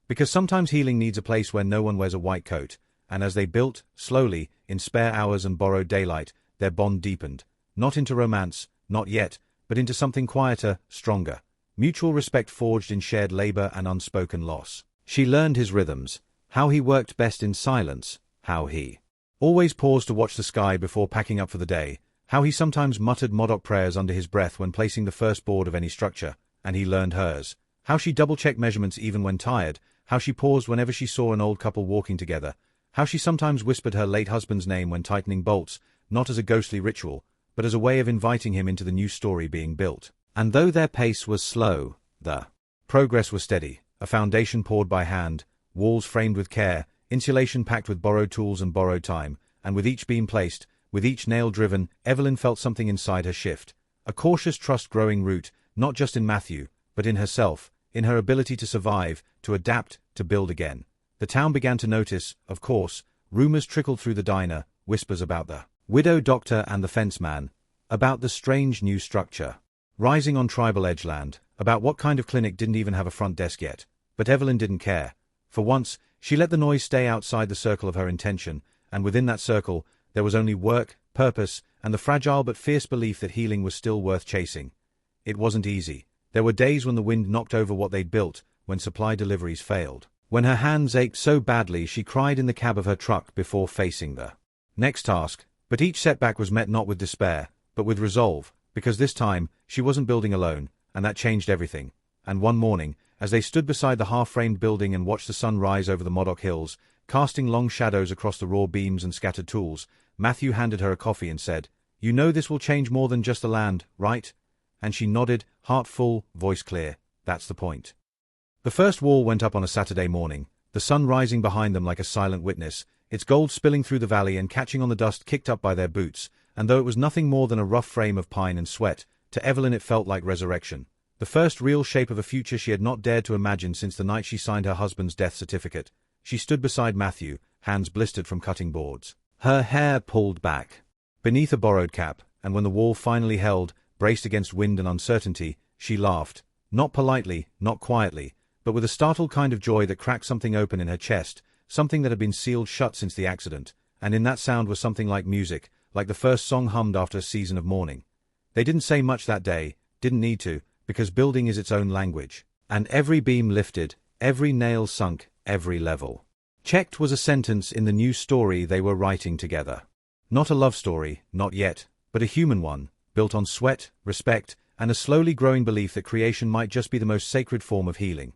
Because sometimes healing needs a place where no one wears a white coat, and as they built, slowly, in spare hours and borrowed daylight, their bond deepened. Not into romance, not yet, but into something quieter, stronger. Mutual respect forged in shared labor and unspoken loss. She learned his rhythms, how he worked best in silence, how he always paused to watch the sky before packing up for the day, how he sometimes muttered Modoc prayers under his breath when placing the first board of any structure, and he learned hers. How she double-checked measurements even when tired, how she paused whenever she saw an old couple walking together, how she sometimes whispered her late husband's name when tightening bolts, not as a ghostly ritual, but as a way of inviting him into the new story being built. And though their pace was slow, the progress was steady, a foundation poured by hand, walls framed with care, insulation packed with borrowed tools and borrowed time, and with each beam placed, with each nail driven, Evelyn felt something inside her shift. A cautious trust growing root, not just in Matthew, but in herself, in her ability to survive, to adapt, to build again. The town began to notice, of course. Rumors trickled through the diner, whispers about the widow doctor and the fence man, about the strange new structure rising on tribal edgeland, about what kind of clinic didn't even have a front desk yet. But Evelyn didn't care. For once, she let the noise stay outside the circle of her intention, and within that circle, there was only work, purpose, and the fragile but fierce belief that healing was still worth chasing. It wasn't easy. There were days when the wind knocked over what they'd built, when supply deliveries failed. When her hands ached so badly she cried in the cab of her truck before facing the next task. But each setback was met not with despair, but with resolve, because this time, she wasn't building alone, and that changed everything. And one morning, as they stood beside the half-framed building and watched the sun rise over the Modoc hills, casting long shadows across the raw beams and scattered tools, Matthew handed her a coffee and said, "You know this will change more than just the land, right?" And she nodded, heart full, voice clear. "That's the point." The first wall went up on a Saturday morning, the sun rising behind them like a silent witness, its gold spilling through the valley and catching on the dust kicked up by their boots, and though it was nothing more than a rough frame of pine and sweat, to Evelyn it felt like resurrection. The first real shape of a future she had not dared to imagine since the night she signed her husband's death certificate. She stood beside Matthew, hands blistered from cutting boards. Her hair pulled back beneath a borrowed cap, and when the wall finally held, braced against wind and uncertainty, she laughed. Not politely, not quietly, but with a startled kind of joy that cracked something open in her chest, something that had been sealed shut since the accident, and in that sound was something like music, like the first song hummed after a season of mourning. They didn't say much that day, didn't need to, because building is its own language. And every beam lifted, every nail sunk, every level checked was a sentence in the new story they were writing together. Not a love story, not yet, but a human one, built on sweat, respect, and a slowly growing belief that creation might just be the most sacred form of healing.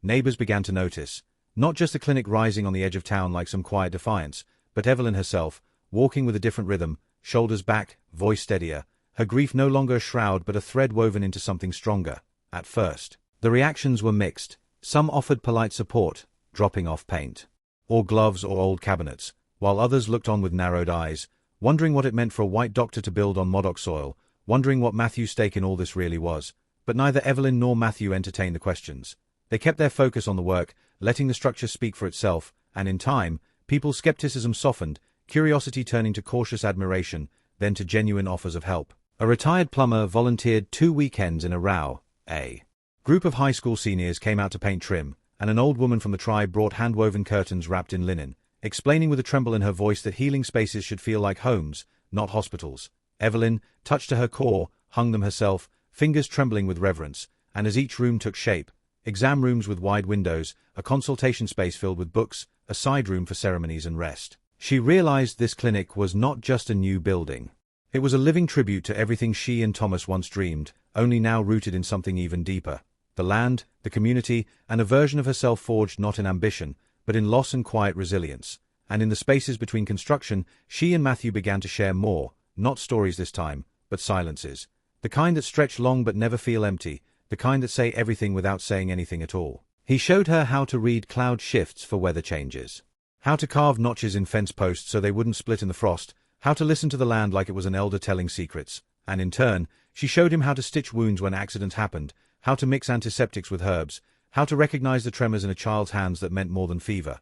Neighbors began to notice, not just the clinic rising on the edge of town like some quiet defiance, but Evelyn herself, walking with a different rhythm, shoulders back, voice steadier, her grief no longer a shroud but a thread woven into something stronger. At first, the reactions were mixed. Some offered polite support, dropping off paint, or gloves or old cabinets, while others looked on with narrowed eyes, wondering what it meant for a white doctor to build on Modoc soil, wondering what Matthew's stake in all this really was. But neither Evelyn nor Matthew entertained the questions. They kept their focus on the work, letting the structure speak for itself, and in time, people's skepticism softened, curiosity turning to cautious admiration, then to genuine offers of help. A retired plumber volunteered 2 weekends in a row. A group of high school seniors came out to paint trim, and an old woman from the tribe brought hand-woven curtains wrapped in linen, explaining with a tremble in her voice that healing spaces should feel like homes, not hospitals. Evelyn, touched to her core, hung them herself, fingers trembling with reverence, and as each room took shape, exam rooms with wide windows, a consultation space filled with books, a side room for ceremonies and rest, she realized this clinic was not just a new building. It was a living tribute to everything she and Thomas once dreamed, only now rooted in something even deeper. The land, the community, and a version of herself forged not in ambition, but in loss and quiet resilience. And in the spaces between construction, she and Matthew began to share more, not stories this time, but silences. The kind that stretch long but never feel empty, the kind that say everything without saying anything at all. He showed her how to read cloud shifts for weather changes, How to carve notches in fence posts so they wouldn't split in the frost, how to listen to the land like it was an elder telling secrets, and in turn, she showed him how to stitch wounds when accidents happened, how to mix antiseptics with herbs, how to recognize the tremors in a child's hands that meant more than fever.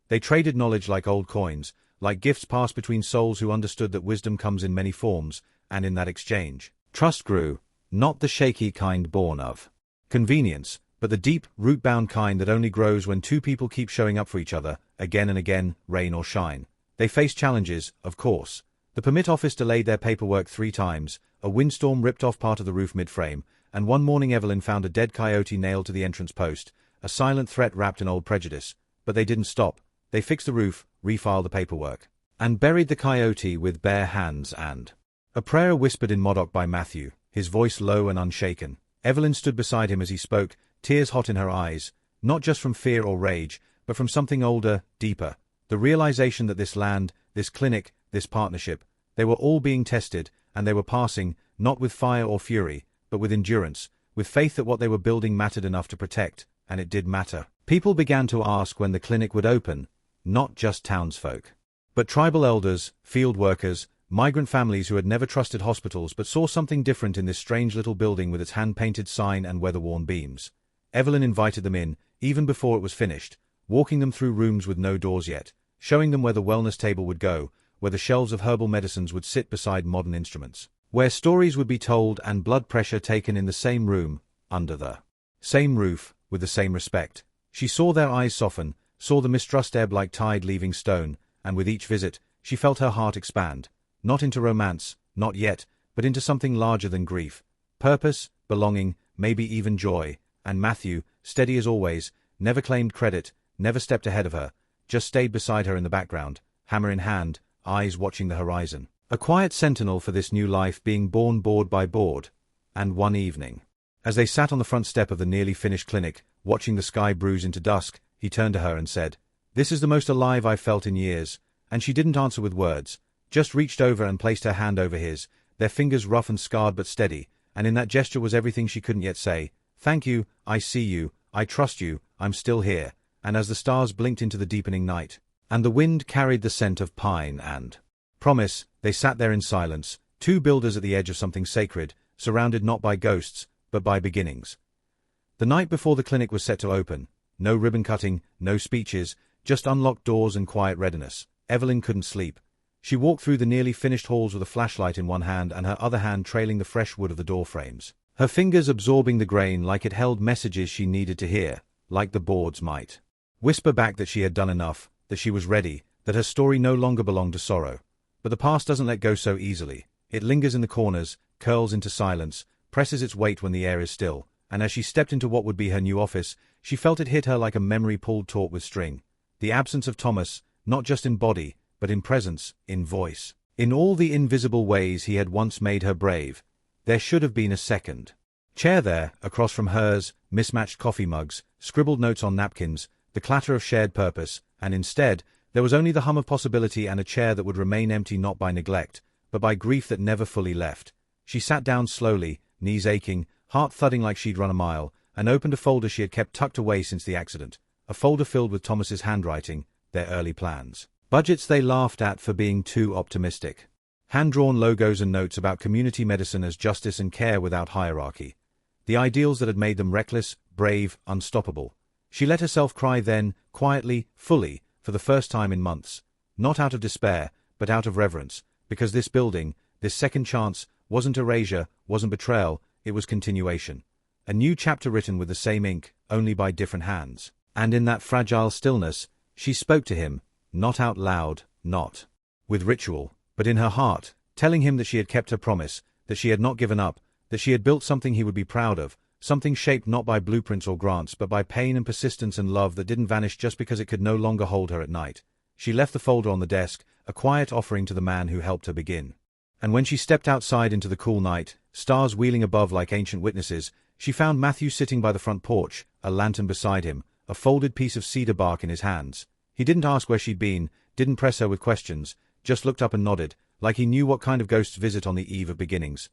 They traded knowledge like old coins, like gifts passed between souls who understood that wisdom comes in many forms, and in that exchange, trust grew, not the shaky kind born of convenience, but the deep, root-bound kind that only grows when two people keep showing up for each other, again and again, rain or shine. They faced challenges, of course. The permit office delayed their paperwork 3 times, a windstorm ripped off part of the roof mid-frame, and one morning Evelyn found a dead coyote nailed to the entrance post, a silent threat wrapped in old prejudice. But they didn't stop. They fixed the roof, refiled the paperwork, and buried the coyote with bare hands and a prayer whispered in Modoc by Matthew, his voice low and unshaken. Evelyn stood beside him as he spoke, tears hot in her eyes, not just from fear or rage, but from something older, deeper, the realization that this land, this clinic, this partnership, they were all being tested, and they were passing, not with fire or fury, but with endurance, with faith that what they were building mattered enough to protect, and it did matter. People began to ask when the clinic would open, not just townsfolk, but tribal elders, field workers, migrant families who had never trusted hospitals but saw something different in this strange little building with its hand-painted sign and weather-worn beams. Evelyn invited them in, even before it was finished, walking them through rooms with no doors yet, showing them where the wellness table would go, where the shelves of herbal medicines would sit beside modern instruments, where stories would be told and blood pressure taken in the same room, under the same roof, with the same respect. She saw their eyes soften, saw the mistrust ebb like tide leaving stone, and with each visit, she felt her heart expand, not into romance, not yet, but into something larger than grief, purpose, belonging, maybe even joy. And Matthew, steady as always, never claimed credit, never stepped ahead of her, just stayed beside her in the background, hammer in hand, eyes watching the horizon. A quiet sentinel for this new life being born board by board. And one evening, as they sat on the front step of the nearly finished clinic, watching the sky bruise into dusk, he turned to her and said, "This is the most alive I've felt in years," and she didn't answer with words, just reached over and placed her hand over his, their fingers rough and scarred but steady, and in that gesture was everything she couldn't yet say. "Thank you, I see you, I trust you, I'm still here." And as the stars blinked into the deepening night, and the wind carried the scent of pine and promise, they sat there in silence, 2 builders at the edge of something sacred, surrounded not by ghosts, but by beginnings. The night before the clinic was set to open, no ribbon cutting, no speeches, just unlocked doors and quiet readiness. Evelyn couldn't sleep. She walked through the nearly finished halls with a flashlight in one hand and her other hand trailing the fresh wood of the door frames, her fingers absorbing the grain like it held messages she needed to hear, like the boards might whisper back that she had done enough, that she was ready, that her story no longer belonged to sorrow. But the past doesn't let go so easily. It lingers in the corners, curls into silence, presses its weight when the air is still, and as she stepped into what would be her new office, she felt it hit her like a memory pulled taut with string. The absence of Thomas, not just in body, but in presence, in voice, in all the invisible ways he had once made her brave. There should have been a second chair there, across from hers, mismatched coffee mugs, scribbled notes on napkins, the clatter of shared purpose, and instead, there was only the hum of possibility and a chair that would remain empty not by neglect, but by grief that never fully left. She sat down slowly, knees aching, heart thudding like she'd run a mile, and opened a folder she had kept tucked away since the accident, a folder filled with Thomas's handwriting, their early plans. Budgets they laughed at for being too optimistic. Hand-drawn logos and notes about community medicine as justice and care without hierarchy. The ideals that had made them reckless, brave, unstoppable. She let herself cry then, quietly, fully, for the first time in months. Not out of despair, but out of reverence, because this building, this second chance, wasn't erasure, wasn't betrayal, it was continuation. A new chapter written with the same ink, only by different hands. And in that fragile stillness, she spoke to him, not out loud, not with ritual, but in her heart, telling him that she had kept her promise, that she had not given up, that she had built something he would be proud of, something shaped not by blueprints or grants but by pain and persistence and love that didn't vanish just because it could no longer hold her at night. She left the folder on the desk, a quiet offering to the man who helped her begin. And when she stepped outside into the cool night, stars wheeling above like ancient witnesses, she found Matthew sitting by the front porch, a lantern beside him, a folded piece of cedar bark in his hands. He didn't ask where she'd been, didn't press her with questions, just looked up and nodded, like he knew what kind of ghosts visit on the eve of beginnings.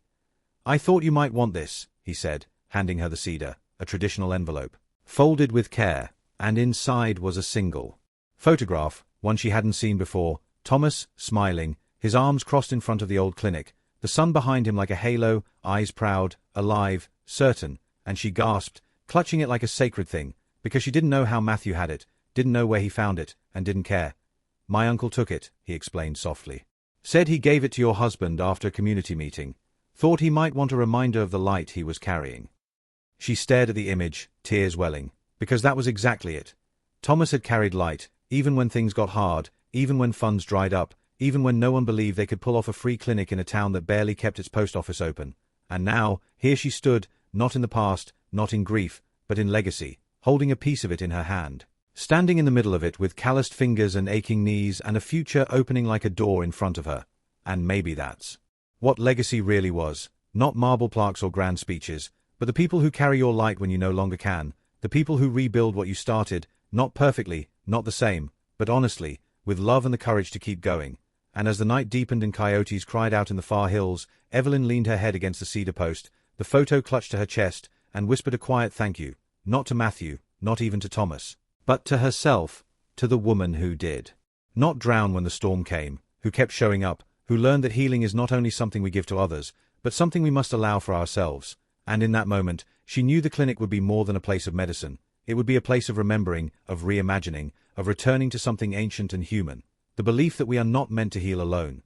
"I thought you might want this," he said, handing her the cedar, a traditional envelope, folded with care, and inside was a single photograph, one she hadn't seen before. Thomas, smiling, his arms crossed in front of the old clinic, the sun behind him like a halo, eyes proud, alive, certain, and she gasped, clutching it like a sacred thing, because she didn't know how Matthew had it, didn't know where he found it, and didn't care. "My uncle took it," he explained softly. "Said he gave it to your husband after a community meeting. Thought he might want a reminder of the light he was carrying." She stared at the image, tears welling, because that was exactly it. Thomas had carried light, even when things got hard, even when funds dried up, even when no one believed they could pull off a free clinic in a town that barely kept its post office open. And now, here she stood, not in the past, not in grief, but in legacy, holding a piece of it in her hand. Standing in the middle of it with calloused fingers and aching knees and a future opening like a door in front of her. And maybe that's what legacy really was. Not marble plaques or grand speeches, but the people who carry your light when you no longer can, the people who rebuild what you started, not perfectly, not the same, but honestly, with love and the courage to keep going. And as the night deepened and coyotes cried out in the far hills, Evelyn leaned her head against the cedar post, the photo clutched to her chest, and whispered a quiet thank you, not to Matthew, not even to Thomas, but to herself, to the woman who did not drown when the storm came, who kept showing up, who learned that healing is not only something we give to others, but something we must allow for ourselves. And in that moment, she knew the clinic would be more than a place of medicine. It would be a place of remembering, of reimagining, of returning to something ancient and human, the belief that we are not meant to heal alone.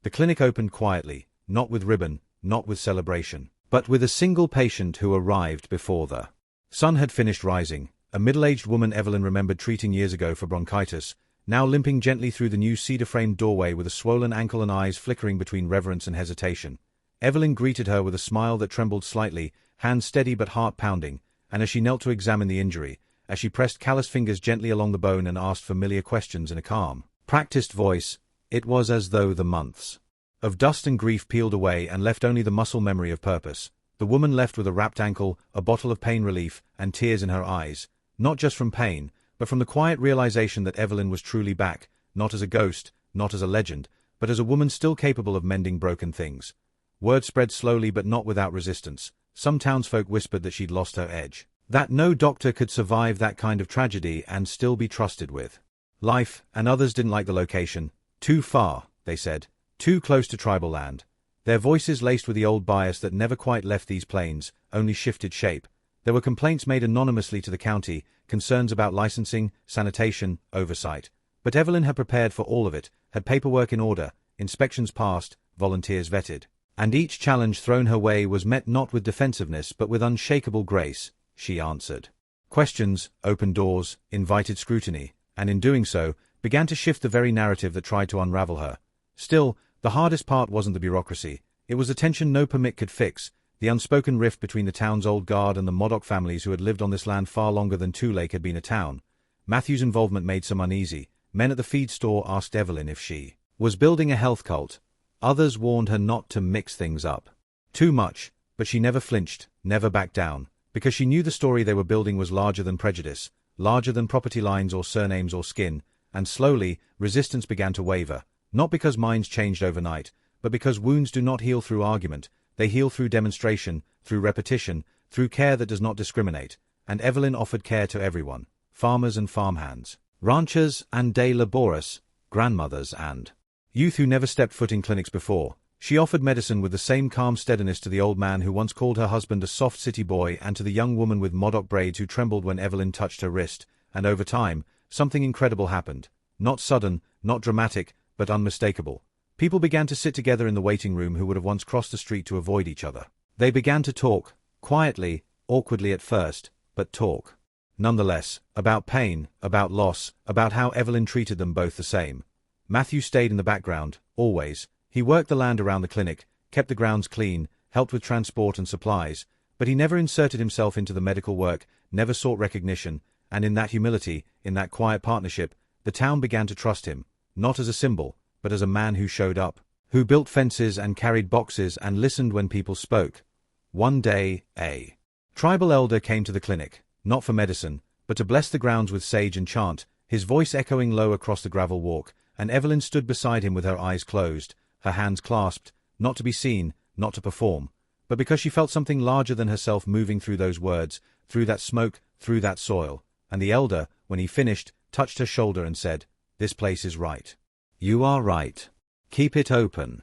The clinic opened quietly, not with ribbon, not with celebration, but with a single patient who arrived before the sun had finished rising, a middle-aged woman Evelyn remembered treating years ago for bronchitis, now limping gently through the new cedar-framed doorway with a swollen ankle and eyes flickering between reverence and hesitation. Evelyn greeted her with a smile that trembled slightly, hands steady but heart pounding, and as she knelt to examine the injury, as she pressed calloused fingers gently along the bone and asked familiar questions in a calm, practiced voice, it was as though the months of dust and grief peeled away and left only the muscle memory of purpose. The woman left with a wrapped ankle, a bottle of pain relief, and tears in her eyes, not just from pain, but from the quiet realization that Evelyn was truly back, not as a ghost, not as a legend, but as a woman still capable of mending broken things. Word spread slowly but not without resistance. Some townsfolk whispered that she'd lost her edge, that no doctor could survive that kind of tragedy and still be trusted with life, and others didn't like the location. Too far, they said, too close to tribal land. Their voices laced with the old bias that never quite left these plains, only shifted shape. There were complaints made anonymously to the county, concerns about licensing, sanitation, oversight. But Evelyn had prepared for all of it, had paperwork in order, inspections passed, volunteers vetted. And each challenge thrown her way was met not with defensiveness but with unshakable grace. She answered questions, opened doors, invited scrutiny, and in doing so, began to shift the very narrative that tried to unravel her. Still, the hardest part wasn't the bureaucracy. It was the tension no permit could fix, the unspoken rift between the town's old guard and the Modoc families who had lived on this land far longer than Two Lake had been a town. Matthew's involvement made some uneasy. Men at the feed store asked Evelyn if she was building a health cult. Others warned her not to mix things up too much, but she never flinched, never backed down, because she knew the story they were building was larger than prejudice, larger than property lines or surnames or skin, and slowly, resistance began to waver, not because minds changed overnight, but because wounds do not heal through argument, they heal through demonstration, through repetition, through care that does not discriminate, and Evelyn offered care to everyone, farmers and farmhands, ranchers and de laboris, grandmothers and youth who never stepped foot in clinics before. She offered medicine with the same calm steadiness to the old man who once called her husband a soft city boy and to the young woman with Modoc braids who trembled when Evelyn touched her wrist, and over time, something incredible happened. Not sudden, not dramatic, but unmistakable. People began to sit together in the waiting room who would have once crossed the street to avoid each other. They began to talk, quietly, awkwardly at first, but talk. Nonetheless, about pain, about loss, about how Evelyn treated them both the same. Matthew stayed in the background, always. He worked the land around the clinic, kept the grounds clean, helped with transport and supplies, but he never inserted himself into the medical work, never sought recognition, and in that humility, in that quiet partnership, the town began to trust him, not as a symbol, but as a man who showed up, who built fences and carried boxes and listened when people spoke. One day, a tribal elder came to the clinic, not for medicine, but to bless the grounds with sage and chant, his voice echoing low across the gravel walk, and Evelyn stood beside him with her eyes closed, her hands clasped, not to be seen, not to perform, but because she felt something larger than herself moving through those words, through that smoke, through that soil. And the elder, when he finished, touched her shoulder and said, this place is right. You are right. Keep it open.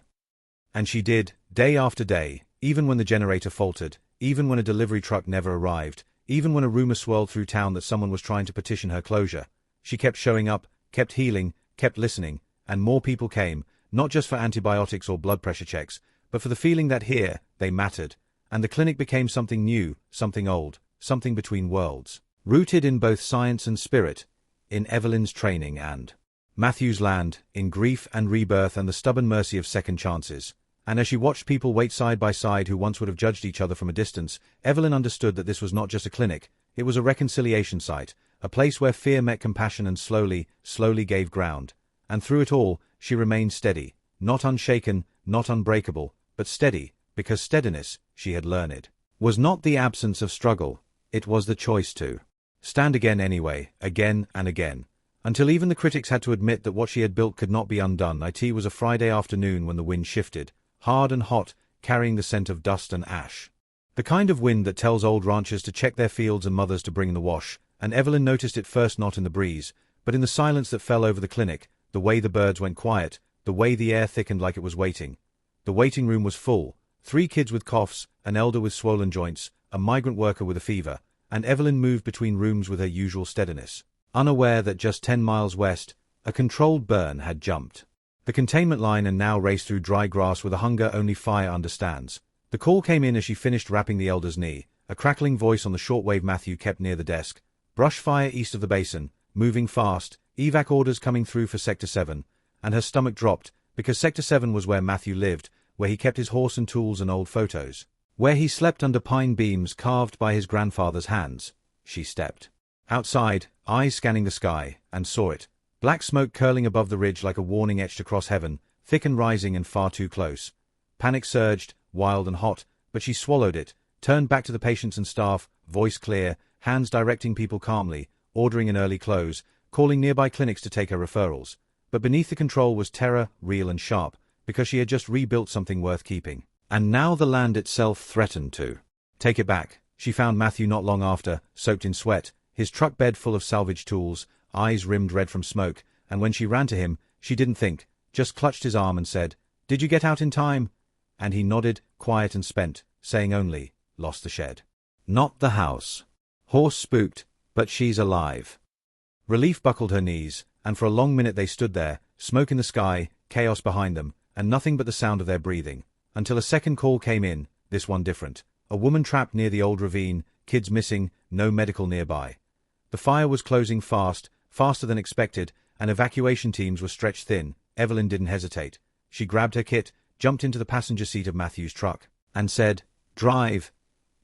And she did, day after day, even when the generator faltered, even when a delivery truck never arrived, even when a rumor swirled through town that someone was trying to petition her closure. She kept showing up, kept healing, kept listening, and more people came, not just for antibiotics or blood pressure checks, but for the feeling that here, they mattered, and the clinic became something new, something old, something between worlds. Rooted in both science and spirit, in Evelyn's training and Matthew's land, in grief and rebirth and the stubborn mercy of second chances. And as she watched people wait side by side who once would have judged each other from a distance, Evelyn understood that this was not just a clinic, it was a reconciliation site, a place where fear met compassion and slowly gave ground. And through it all, she remained steady, not unshaken, not unbreakable, but steady, because steadiness, she had learned, was not the absence of struggle, it was the choice to stand again anyway, again and again. Until even the critics had to admit that what she had built could not be undone. It was a Friday afternoon when the wind shifted, hard and hot, carrying the scent of dust and ash. The kind of wind that tells old ranchers to check their fields and mothers to bring in the wash, and Evelyn noticed it first not in the breeze, but in the silence that fell over the clinic, the way the birds went quiet, the way the air thickened like it was waiting. The waiting room was full, 3 kids with coughs, an elder with swollen joints, a migrant worker with a fever, and Evelyn moved between rooms with her usual steadiness, unaware that just 10 miles west, a controlled burn had jumped the containment line and now raced through dry grass with a hunger only fire understands. The call came in as she finished wrapping the elder's knee, a crackling voice on the shortwave Matthew kept near the desk. Brush fire east of the basin, moving fast, evac orders coming through for Sector 7, and her stomach dropped, because Sector 7 was where Matthew lived, where he kept his horse and tools and old photos, where he slept under pine beams carved by his grandfather's hands. She stepped outside, eyes scanning the sky, and saw it. Black smoke curling above the ridge like a warning etched across heaven, thick and rising and far too close. Panic surged, wild and hot, but she swallowed it, turned back to the patients and staff, voice clear, hands directing people calmly, ordering an early close, calling nearby clinics to take her referrals. But beneath the control was terror, real and sharp, because she had just rebuilt something worth keeping. And now the land itself threatened to take it back. She found Matthew not long after, soaked in sweat, his truck bed full of salvage tools, eyes rimmed red from smoke, and when she ran to him, she didn't think, just clutched his arm and said, "Did you get out in time?" And he nodded, quiet and spent, saying only, "Lost the shed. Not the house. Horse spooked, but she's alive." Relief buckled her knees, and for a long minute they stood there, smoke in the sky, chaos behind them, and nothing but the sound of their breathing, until a second call came in, this one different. A woman trapped near the old ravine, kids missing, no medical nearby. The fire was closing fast, faster than expected, and evacuation teams were stretched thin. Evelyn didn't hesitate. She grabbed her kit, jumped into the passenger seat of Matthew's truck, and said, "Drive."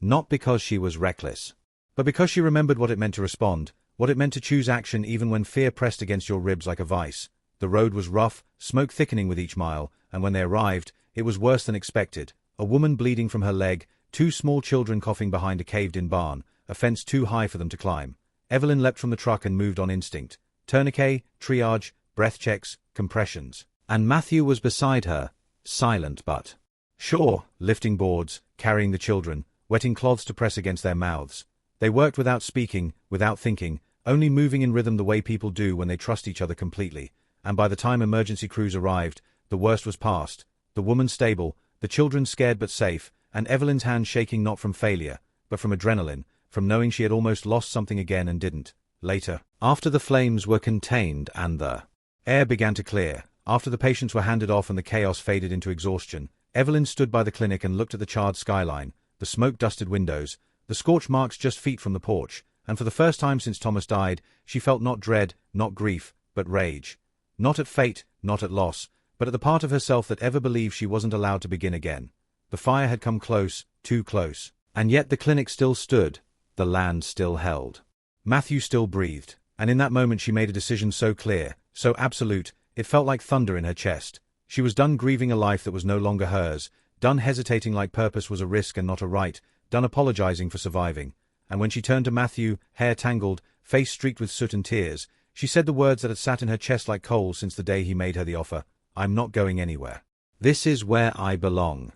Not because she was reckless, but because she remembered what it meant to respond, what it meant to choose action even when fear pressed against your ribs like a vice. The road was rough, smoke thickening with each mile, and when they arrived, it was worse than expected. A woman bleeding from her leg, 2 small children coughing behind a caved-in barn, a fence too high for them to climb. Evelyn leapt from the truck and moved on instinct. Tourniquet, triage, breath checks, compressions. And Matthew was beside her, silent but sure, lifting boards, carrying the children, wetting cloths to press against their mouths. They worked without speaking, without thinking, only moving in rhythm the way people do when they trust each other completely. And by the time emergency crews arrived, the worst was past. The woman stable, the children scared but safe, and Evelyn's hands shaking not from failure, but from adrenaline, from knowing she had almost lost something again and didn't. Later, after the flames were contained and the air began to clear, after the patients were handed off and the chaos faded into exhaustion, Evelyn stood by the clinic and looked at the charred skyline, the smoke-dusted windows, the scorch marks just feet from the porch, and for the first time since Thomas died, she felt not dread, not grief, but rage. Not at fate, not at loss, but at the part of herself that ever believed she wasn't allowed to begin again. The fire had come close, too close, and yet the clinic still stood, the land still held. Matthew still breathed, and in that moment she made a decision so clear, so absolute, it felt like thunder in her chest. She was done grieving a life that was no longer hers, done hesitating like purpose was a risk and not a right, done apologizing for surviving. And when she turned to Matthew, hair tangled, face streaked with soot and tears, she said the words that had sat in her chest like coal since the day he made her the offer, "I'm not going anywhere. This is where I belong."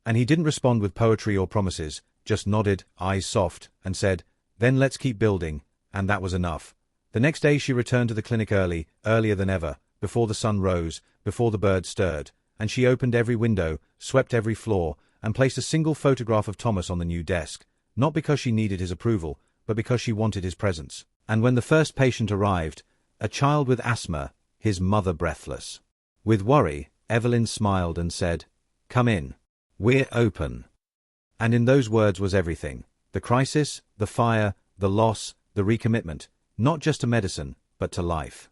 And he didn't respond with poetry or promises, just nodded, eyes soft, and said, "Then let's keep building," and that was enough. The next day she returned to the clinic earlier than ever, before the sun rose, before the birds stirred, and she opened every window, swept every floor, and placed a single photograph of Thomas on the new desk, not because she needed his approval, but because she wanted his presence. And when the first patient arrived, a child with asthma, his mother breathless. With worry, Evelyn smiled and said, "Come in. We're open." And in those words was everything: the crisis, the fire, the loss, the recommitment, not just to medicine, but to life.